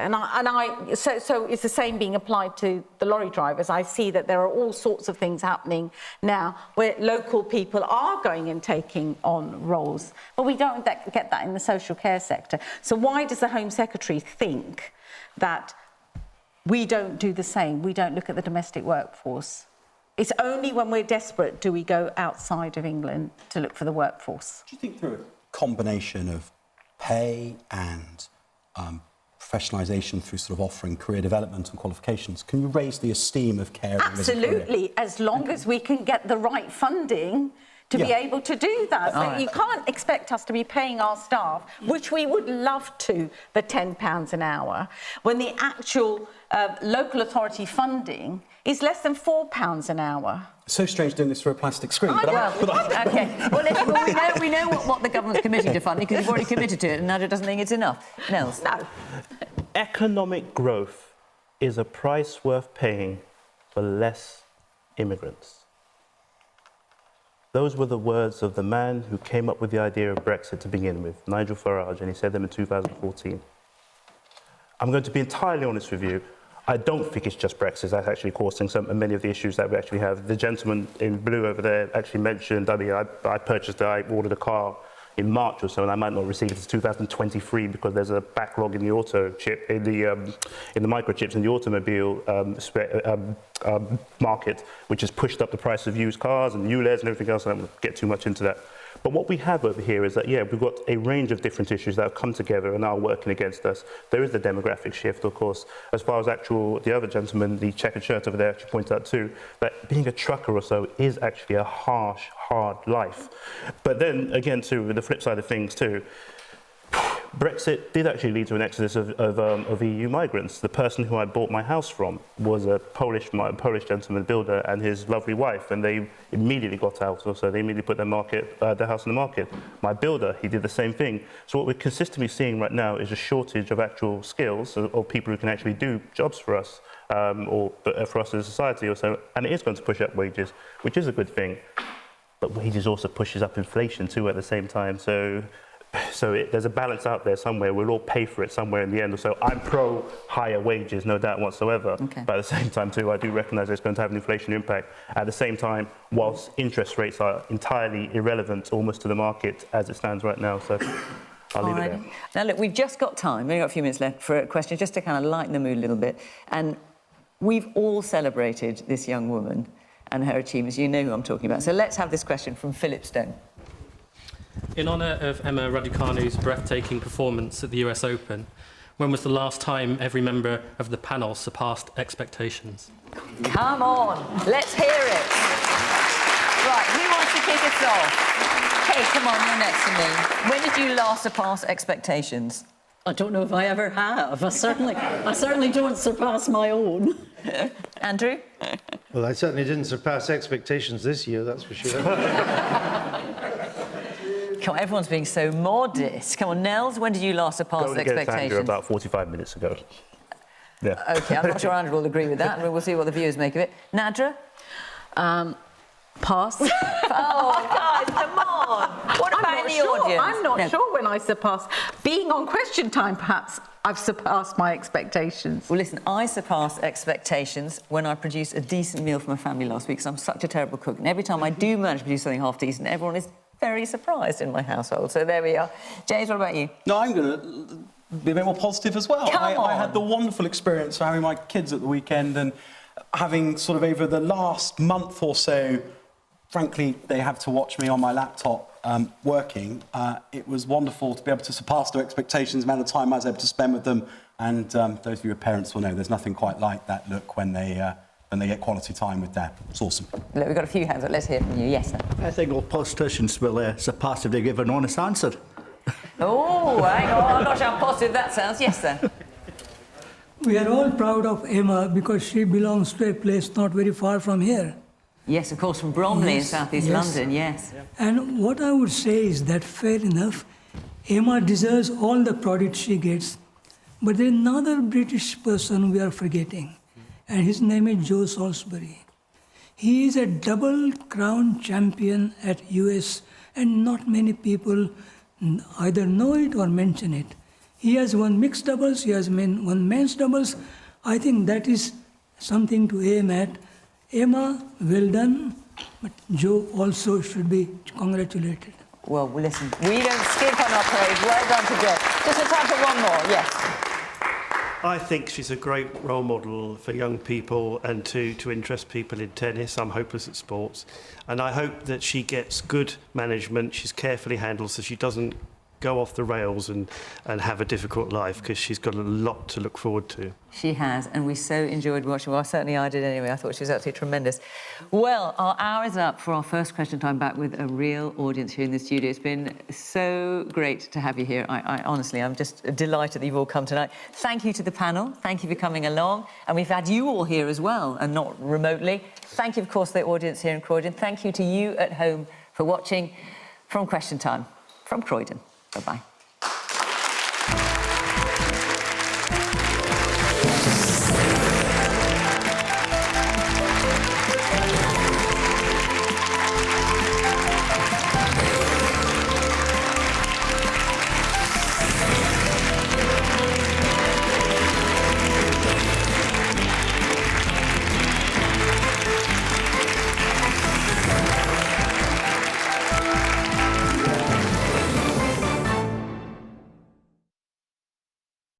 So it's the same being applied to the lorry drivers. I see that there are all sorts of things happening now where local people are going and taking on roles. But we don't get that in the social care sector. So why does the Home Secretary think that we don't do the same? We don't look at the domestic workforce. It's only when we're desperate do we go outside of England to look for the workforce. Do you think through a combination of pay and professionalisation through sort of offering career development and qualifications, can you raise the esteem of caring? Absolutely, as long as we can get the right funding to be able to do that. So you can't expect us to be paying our staff, which we would love to, the £10 an hour, when the actual local authority funding is less than £4 an hour. So strange doing this for a plastic screen. Okay. Well, we know what the government's committing to funding, because you've already committed to it, and Nadra doesn't think it's enough. Nels? No. Economic growth is a price worth paying for less immigrants. Those were the words of the man who came up with the idea of Brexit to begin with, Nigel Farage, and he said them in 2014. I'm going to be entirely honest with you. I don't think it's just Brexit that's actually causing many of the issues that we actually have. The gentleman in blue over there actually mentioned, I ordered a car in March or so, and I might not receive it until 2023 because there's a backlog in the auto chip, in the microchips in the automobile market, which has pushed up the price of used cars and ULEZ and everything else. I don't get too much into that. But what we have over here is that, we've got a range of different issues that have come together and are working against us. There is the demographic shift, of course. As far as the other gentleman, the checkered shirt over there, actually pointed out too, that being a trucker or so is actually a harsh, hard life. But then, again, too, with the flip side of things too, Brexit did actually lead to an exodus of EU migrants. The person who I bought my house from was a Polish gentleman builder and his lovely wife, and they immediately got out. So they immediately put their house on the market. My builder, he did the same thing. So what we're consistently seeing right now is a shortage of actual skills of people who can actually do jobs for us, or for us as a society also, and it is going to push up wages, which is a good thing. But wages also pushes up inflation too at the same time. So there's a balance out there somewhere. We'll all pay for it somewhere in the end. So I'm pro higher wages, no doubt whatsoever. Okay. But at the same time too, I do recognise it's going to have an inflation impact. At the same time, whilst interest rates are entirely irrelevant almost to the market as it stands right now. So I'll leave it there. Now look, we've just got time. We've only got a few minutes left for a question, just to kind of lighten the mood a little bit. And we've all celebrated this young woman and her achievements. You know who I'm talking about. So let's have this question from Philip Stone. In honour of Emma Raducanu's breathtaking performance at the US Open, when was the last time every member of the panel surpassed expectations? Come on, let's hear it. Right, who wants to kick us off? Kate, come on, you're next to me. When did you last surpass expectations? I don't know if I ever have. I certainly don't surpass my own. Andrew? Well, I certainly didn't surpass expectations this year, that's for sure. Come on, everyone's being so modest. Come on, Nels, when did you last surpass expectations? Andrew about 45 minutes ago. Yeah. OK, I'm not sure Andrew will agree with that. We'll see what the viewers make of it. Nadra? Pass. Oh, guys, come on. What about in the audience? I'm not sure when I surpassed. Being on Question Time, perhaps, I've surpassed my expectations. Well, listen, I surpassed expectations when I produced a decent meal for my family last week, because I'm such a terrible cook. And every time I do manage to produce something half decent, everyone is very surprised in my household. So there we are. James, what about you? No, I'm going to be a bit more positive as well. I had the wonderful experience of having my kids at the weekend and having sort of over the last month or so, frankly, they have to watch me on my laptop working. It was wonderful to be able to surpass their expectations, the amount of time I was able to spend with them. And those of you who are parents will know there's nothing quite like that look when they get quality time with Dad. It's awesome. Look, we've got a few hands up. Let's hear from you. Yes, sir. I think all politicians will surpass if they give an honest answer. Oh, hang on. I'm not sure how positive that sounds. Yes, sir. We are all proud of Emma because she belongs to a place not very far from here. Yes, of course, from Bromley in South East London, yes. And what I would say is that, fair enough, Emma deserves all the credit she gets. But there's another British person we are forgetting, and his name is Joe Salisbury. He is a double crown champion at US, and not many people either know it or mention it. He has won mixed doubles, he has won men's doubles. I think that is something to aim at. Emma, well done, but Joe also should be congratulated. Well, listen, we don't skip on our parade. Well done to Joe. Just in time for one more, yes. I think she's a great role model for young people and to interest people in tennis. I'm hopeless at sports. And I hope that she gets good management, she's carefully handled so she doesn't go off the rails and have a difficult life, because she's got a lot to look forward to. She has, and we so enjoyed watching. Well, certainly I did anyway. I thought she was absolutely tremendous. Well, our hour is up for our first Question Time back with a real audience here in the studio. It's been so great to have you here. I honestly, I'm just delighted that you've all come tonight. Thank you to the panel. Thank you for coming along. And we've had you all here as well, and not remotely. Thank you, of course, to the audience here in Croydon. Thank you to you at home for watching. From Question Time, from Croydon. Bye-bye.